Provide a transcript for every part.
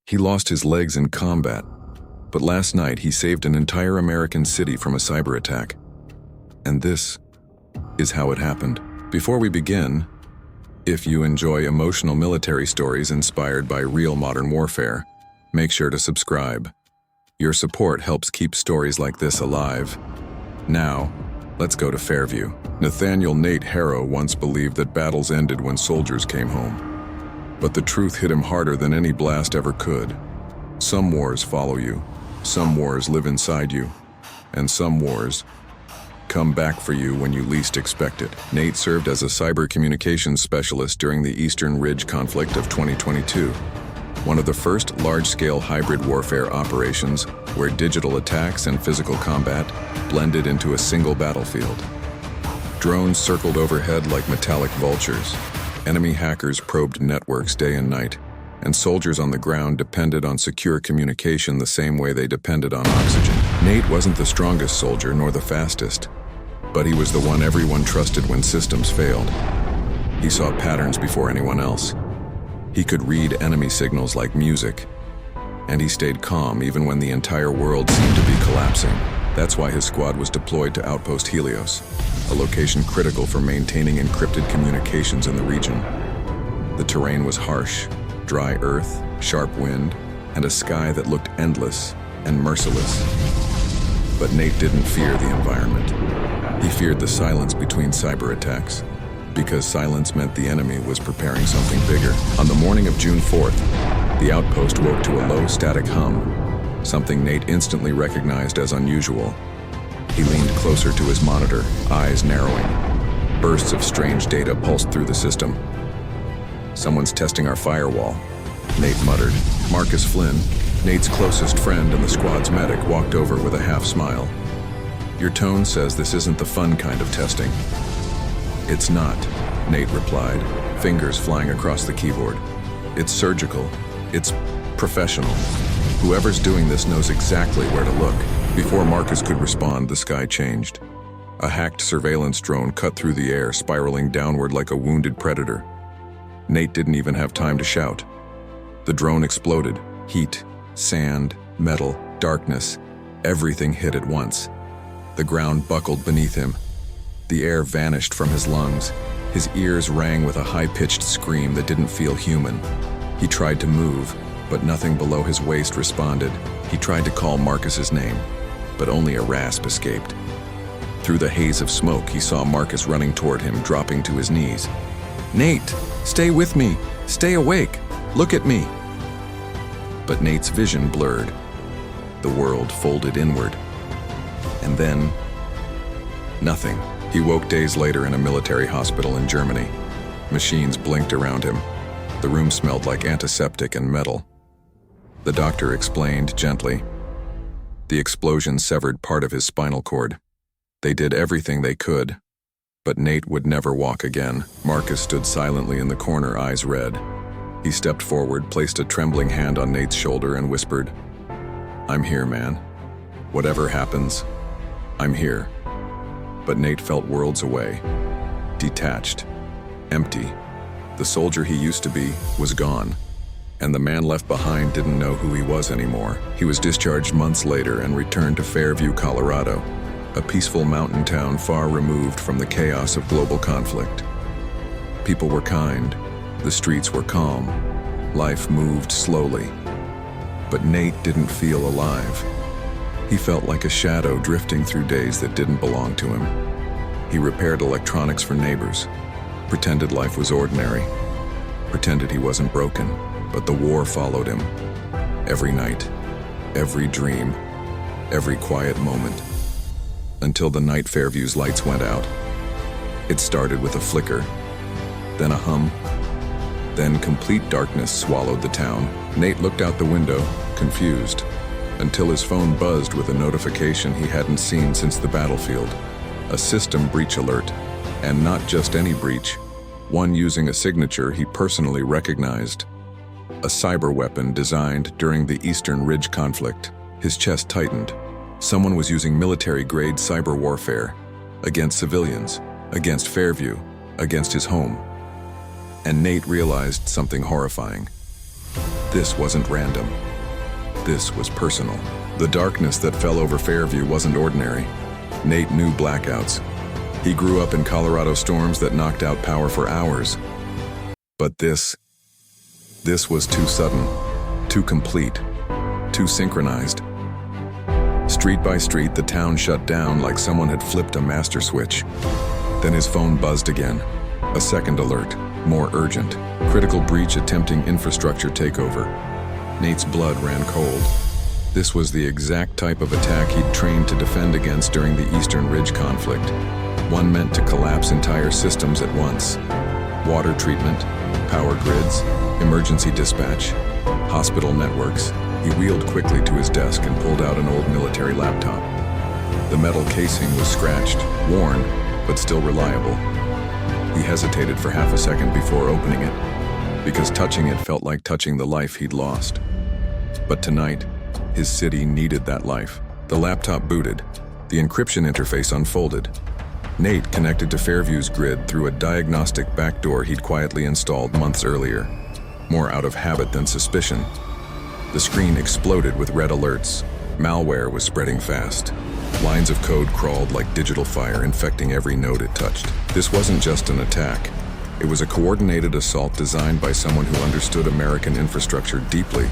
He lost his legs in combat, but last night he saved an entire American city from a cyber attack. And this is how it happened. Before we begin, if you enjoy emotional military stories inspired by real modern warfare, make sure to subscribe. Your support helps keep stories like this alive. Now, let's go to Fairview. Nathaniel Nate Harrow once believed that battles ended when soldiers came home. But the truth hit him harder than any blast ever could. Some wars follow you, some wars live inside you, and some wars come back for you when you least expect it. Nate served as a cyber communications specialist during the Eastern Ridge conflict of 2022, one of the first large-scale hybrid warfare operations where digital attacks and physical combat blended into a single battlefield. Drones circled overhead like metallic vultures. Enemy hackers probed networks day and night, and soldiers on the ground depended on secure communication the same way they depended on oxygen. Nate wasn't the strongest soldier nor the fastest, but he was the one everyone trusted when systems failed. He saw patterns before anyone else. He could read enemy signals like music, and he stayed calm even when the entire world seemed to be collapsing. That's why his squad was deployed to Outpost Helios, a location critical for maintaining encrypted communications in the region. The terrain was harsh, dry earth, sharp wind, and a sky that looked endless and merciless. But Nate didn't fear the environment. He feared the silence between cyber attacks, because silence meant the enemy was preparing something bigger. On the morning of June 4th, the outpost woke to a low static hum, something Nate instantly recognized as unusual. He leaned closer to his monitor, eyes narrowing. Bursts of strange data pulsed through the system. "Someone's testing our firewall," Nate muttered. Marcus Flynn, Nate's closest friend and the squad's medic, walked over with a half smile. "Your tone says this isn't the fun kind of testing." "It's not," Nate replied, fingers flying across the keyboard. "It's surgical. It's professional. Whoever's doing this knows exactly where to look." Before Marcus could respond, the sky changed. A hacked surveillance drone cut through the air, spiraling downward like a wounded predator. Nate didn't even have time to shout. The drone exploded. Heat, sand, metal, darkness. Everything hit at once. The ground buckled beneath him. The air vanished from his lungs. His ears rang with a high-pitched scream that didn't feel human. He tried to move, but nothing below his waist responded. He tried to call Marcus's name, but only a rasp escaped. Through the haze of smoke, he saw Marcus running toward him, dropping to his knees. "Nate, stay with me! Stay awake! Look at me!" But Nate's vision blurred. The world folded inward. And then, nothing. He woke days later in a military hospital in Germany. Machines blinked around him. The room smelled like antiseptic and metal. The doctor explained gently. The explosion severed part of his spinal cord. They did everything they could, but Nate would never walk again. Marcus stood silently in the corner, eyes red. He stepped forward, placed a trembling hand on Nate's shoulder, and whispered, "I'm here, man. Whatever happens, I'm here." But Nate felt worlds away, detached, empty. The soldier he used to be was gone, and the man left behind didn't know who he was anymore. He was discharged months later and returned to Fairview, Colorado, a peaceful mountain town far removed from the chaos of global conflict. People were kind, the streets were calm, life moved slowly. But Nate didn't feel alive. He felt like a shadow drifting through days that didn't belong to him. He repaired electronics for neighbors, pretended life was ordinary, pretended he wasn't broken. But the war followed him. Every night, every dream, every quiet moment. Until the night Fairview's lights went out. It started with a flicker, then a hum, then complete darkness swallowed the town. Nate looked out the window, confused, until his phone buzzed with a notification he hadn't seen since the battlefield. A system breach alert, and not just any breach, one using a signature he personally recognized. A cyber weapon designed during the Eastern Ridge conflict. His chest tightened. Someone was using military-grade cyber warfare against civilians, against Fairview, against his home. And Nate realized something horrifying. This wasn't random. This was personal. The darkness that fell over Fairview wasn't ordinary. Nate knew blackouts. He grew up in Colorado storms that knocked out power for hours. But this was too sudden, too complete, too synchronized. Street by street, the town shut down like someone had flipped a master switch. Then his phone buzzed again. A second alert, more urgent. Critical breach attempting infrastructure takeover. Nate's blood ran cold. This was the exact type of attack he'd trained to defend against during the Eastern Ridge conflict. One meant to collapse entire systems at once. Water treatment, power grids, emergency dispatch, hospital networks. He wheeled quickly to his desk and pulled out an old military laptop. The metal casing was scratched, worn, but still reliable. He hesitated for half a second before opening it, because touching it felt like touching the life he'd lost. But tonight, his city needed that life. The laptop booted. The encryption interface unfolded. Nate connected to Fairview's grid through a diagnostic backdoor he'd quietly installed months earlier, more out of habit than suspicion. The screen exploded with red alerts. Malware was spreading fast. Lines of code crawled like digital fire, infecting every node it touched. This wasn't just an attack. It was a coordinated assault designed by someone who understood American infrastructure deeply.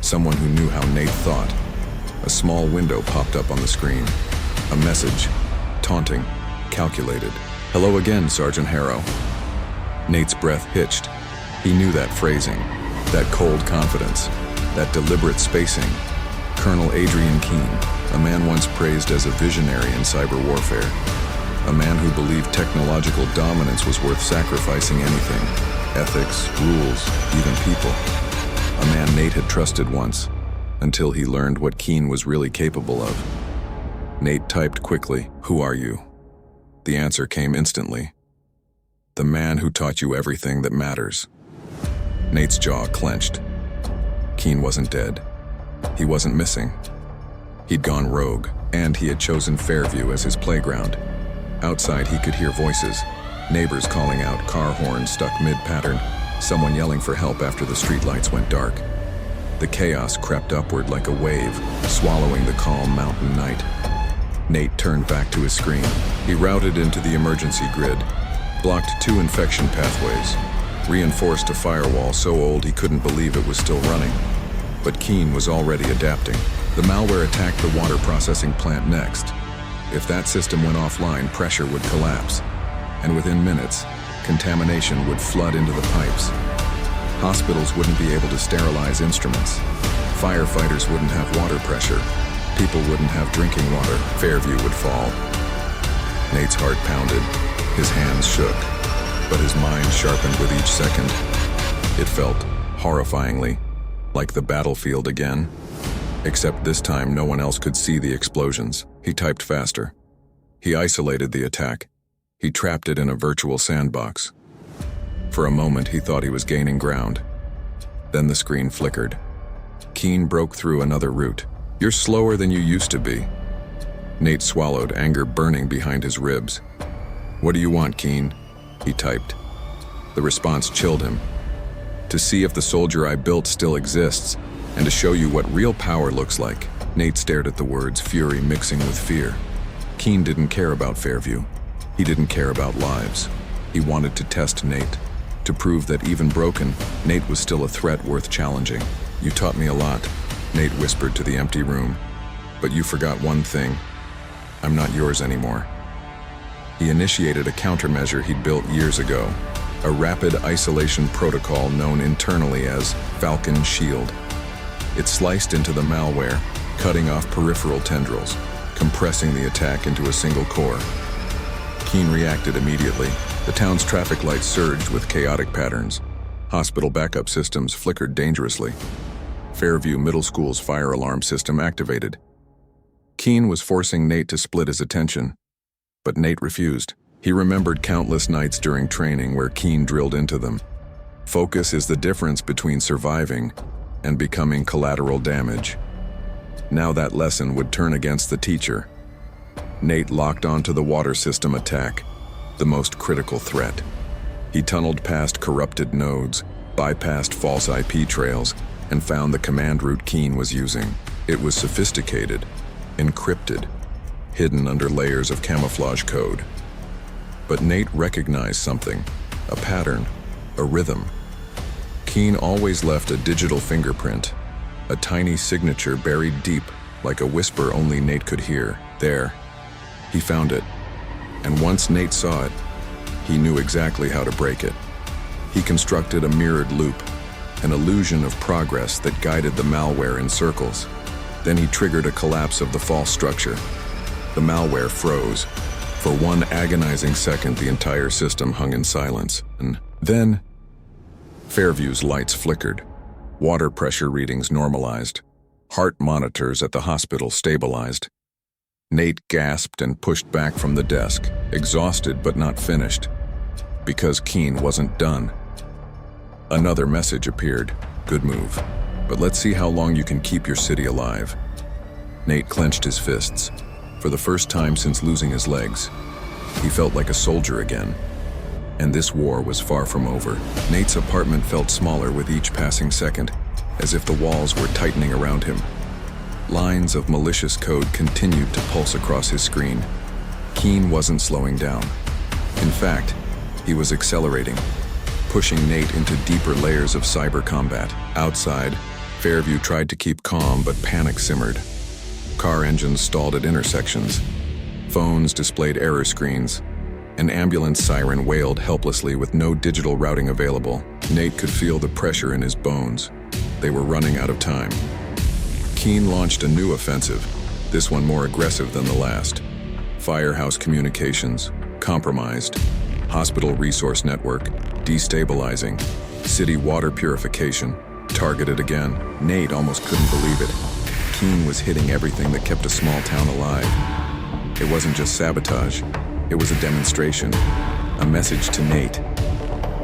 Someone who knew how Nate thought. A small window popped up on the screen. A message, taunting, calculated. "Hello again, Sergeant Harrow." Nate's breath hitched. He knew that phrasing, that cold confidence, that deliberate spacing. Colonel Adrian Keene, a man once praised as a visionary in cyber warfare. A man who believed technological dominance was worth sacrificing anything. Ethics, rules, even people. A man Nate had trusted once, until he learned what Keene was really capable of. Nate typed quickly, "Who are you?" The answer came instantly. "The man who taught you everything that matters." Nate's jaw clenched. Keene wasn't dead. He wasn't missing. He'd gone rogue, and he had chosen Fairview as his playground. Outside, he could hear voices. Neighbors calling out, car horns stuck mid-pattern, someone yelling for help after the streetlights went dark. The chaos crept upward like a wave, swallowing the calm mountain night. Nate turned back to his screen. He routed into the emergency grid, blocked 2 infection pathways, reinforced a firewall so old he couldn't believe it was still running. But Keene was already adapting. The malware attacked the water processing plant next. If that system went offline, pressure would collapse. And within minutes, contamination would flood into the pipes. Hospitals wouldn't be able to sterilize instruments. Firefighters wouldn't have water pressure. People wouldn't have drinking water. Fairview would fall. Nate's heart pounded. His hands shook. But his mind sharpened with each second. It felt, horrifyingly, like the battlefield again. Except this time no one else could see the explosions. He typed faster. He isolated the attack. He trapped it in a virtual sandbox. For a moment he thought he was gaining ground. Then the screen flickered. Keene broke through another route. "You're slower than you used to be." Nate swallowed, anger burning behind his ribs. "What do you want, Keene?" he typed. The response chilled him. "To see if the soldier I built still exists, and to show you what real power looks like." Nate stared at the words, fury mixing with fear. Keene didn't care about Fairview. He didn't care about lives. He wanted to test Nate, to prove that even broken, Nate was still a threat worth challenging. "You taught me a lot," Nate whispered to the empty room. "But you forgot one thing. I'm not yours anymore." He initiated a countermeasure he'd built years ago, a rapid isolation protocol known internally as Falcon Shield. It sliced into the malware, cutting off peripheral tendrils, compressing the attack into a single core. Keene reacted immediately. The town's traffic lights surged with chaotic patterns. Hospital backup systems flickered dangerously. Fairview Middle School's fire alarm system activated. Keene was forcing Nate to split his attention, but Nate refused. He remembered countless nights during training where Keene drilled into them. Focus is the difference between surviving and becoming collateral damage. Now that lesson would turn against the teacher. Nate locked onto the water system attack, the most critical threat. He tunneled past corrupted nodes, bypassed false IP trails, and found the command route Keane was using. It was sophisticated, encrypted, hidden under layers of camouflage code. But Nate recognized something, a pattern, a rhythm. Keane always left a digital fingerprint, a tiny signature buried deep, like a whisper only Nate could hear. There, he found it. And once Nate saw it, he knew exactly how to break it. He constructed a mirrored loop, an illusion of progress that guided the malware in circles. Then he triggered a collapse of the false structure. The malware froze. For one agonizing second, the entire system hung in silence. And then, Fairview's lights flickered. Water pressure readings normalized. Heart monitors at the hospital stabilized. Nate gasped and pushed back from the desk, exhausted but not finished, because Keane wasn't done. Another message appeared. Good move. But let's see how long you can keep your city alive. Nate clenched his fists. For the first time since losing his legs, he felt like a soldier again. And this war was far from over. Nate's apartment felt smaller with each passing second, as if the walls were tightening around him. Lines of malicious code continued to pulse across his screen. Keane wasn't slowing down. In fact, he was accelerating, pushing Nate into deeper layers of cyber combat. Outside, Fairview tried to keep calm, but panic simmered. Car engines stalled at intersections. Phones displayed error screens. An ambulance siren wailed helplessly with no digital routing available. Nate could feel the pressure in his bones. They were running out of time. Keane launched a new offensive, this one more aggressive than the last. Firehouse communications, compromised. Hospital resource network, destabilizing. City water purification, targeted again. Nate almost couldn't believe it. Keane was hitting everything that kept a small town alive. It wasn't just sabotage, it was a demonstration, a message to Nate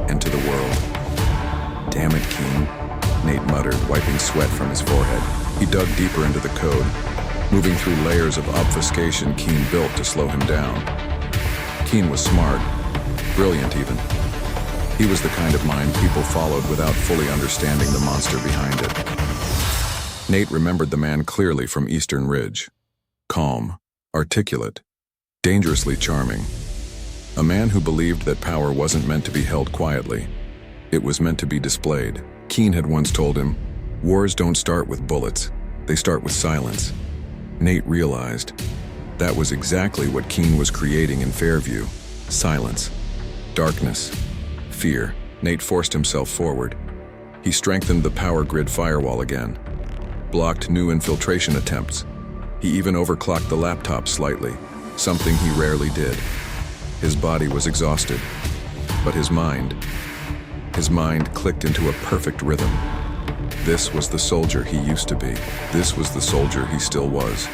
and to the world. Damn it, Keane, Nate muttered, wiping sweat from his forehead. He dug deeper into the code, moving through layers of obfuscation Keane built to slow him down. Keane was smart, brilliant even. He was the kind of mind people followed without fully understanding the monster behind it. Nate remembered the man clearly from Eastern Ridge. Calm, articulate, dangerously charming. A man who believed that power wasn't meant to be held quietly. It was meant to be displayed. Keane had once told him, "Wars don't start with bullets, they start with silence." Nate realized that was exactly what Keane was creating in Fairview. Silence, darkness, fear. Nate forced himself forward. He strengthened the power grid firewall again, blocked new infiltration attempts. He even overclocked the laptop slightly, something he rarely did. His body was exhausted, but his mind clicked into a perfect rhythm. This was the soldier he used to be. This was the soldier he still was.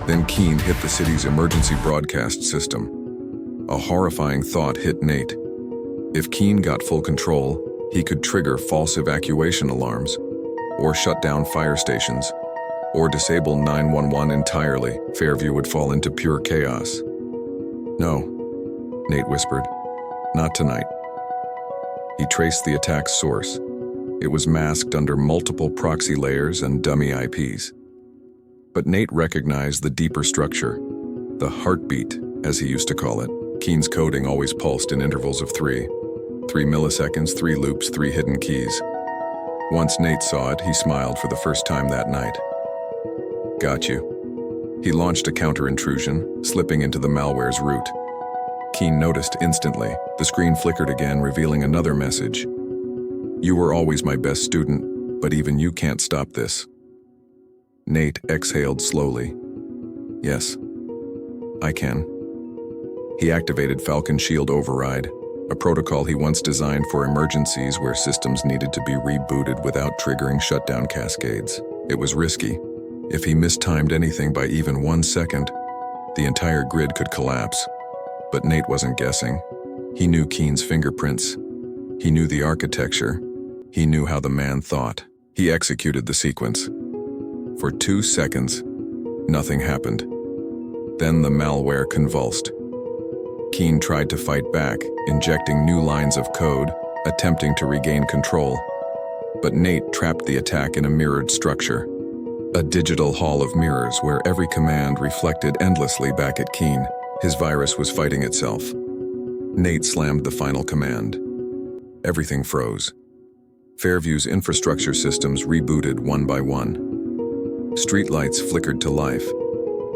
Then Keane hit the city's emergency broadcast system. A horrifying thought hit Nate. If Keane got full control, he could trigger false evacuation alarms, or shut down fire stations, or disable 911 entirely. Fairview would fall into pure chaos. "No," Nate whispered. "Not tonight." He traced the attack's source. It was masked under multiple proxy layers and dummy IPs. But Nate recognized the deeper structure, the heartbeat, as he used to call it. Keane's coding always pulsed in intervals of 3 milliseconds, 3 loops, 3 hidden keys. Once Nate saw it, he smiled for the first time that night. "Got you." He launched a counter-intrusion, slipping into the malware's root. Keane noticed instantly. The screen flickered again, revealing another message. "You were always my best student, but even you can't stop this." Nate exhaled slowly. "Yes, I can." He activated Falcon Shield Override, a protocol he once designed for emergencies where systems needed to be rebooted without triggering shutdown cascades. It was risky. If he mistimed anything by even 1 second, the entire grid could collapse. But Nate wasn't guessing. He knew Keane's fingerprints. He knew the architecture. He knew how the man thought. He executed the sequence. For 2 seconds, nothing happened. Then the malware convulsed. Keane tried to fight back, injecting new lines of code, attempting to regain control. But Nate trapped the attack in a mirrored structure, a digital hall of mirrors where every command reflected endlessly back at Keen. His virus was fighting itself. Nate slammed the final command. Everything froze. Fairview's infrastructure systems rebooted one by one. Streetlights flickered to life.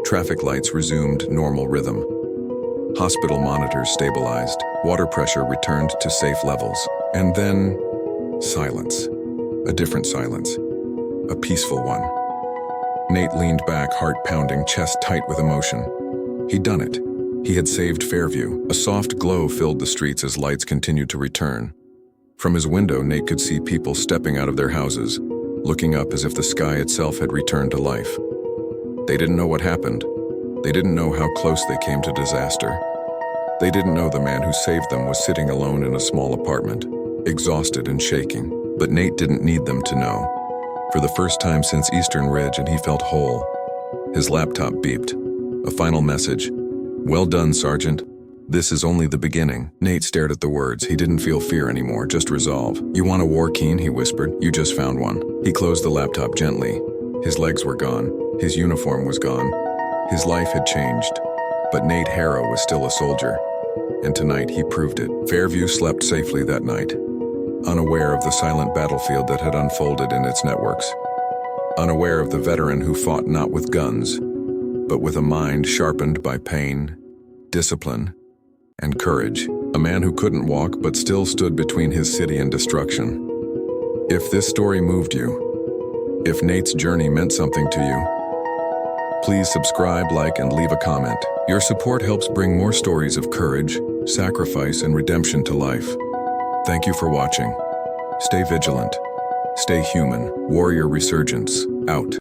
Traffic lights resumed normal rhythm. Hospital monitors stabilized. Water pressure returned to safe levels. And then, silence. A different silence. A peaceful one. Nate leaned back, heart pounding, chest tight with emotion. He'd done it. He had saved Fairview. A soft glow filled the streets as lights continued to return. From his window, Nate could see people stepping out of their houses, looking up as if the sky itself had returned to life. They didn't know what happened. They didn't know how close they came to disaster. They didn't know the man who saved them was sitting alone in a small apartment, exhausted and shaking. But Nate didn't need them to know. For the first time since Eastern Ridge, and he felt whole. His laptop beeped. A final message. "Well done, Sergeant. This is only the beginning." Nate stared at the words. He didn't feel fear anymore, just resolve. "You want a war, Keen?" he whispered. "You just found one." He closed the laptop gently. His legs were gone. His uniform was gone. His life had changed. But Nate Harrow was still a soldier. And tonight he proved it. Fairview slept safely that night, unaware of the silent battlefield that had unfolded in its networks. Unaware of the veteran who fought not with guns, but with a mind sharpened by pain, discipline, and courage. A man who couldn't walk but still stood between his city and destruction. If this story moved you, if Nate's journey meant something to you, please subscribe, like, and leave a comment. Your support helps bring more stories of courage, sacrifice, and redemption to life. Thank you for watching. Stay vigilant. Stay human. Warrior Resurgence, out.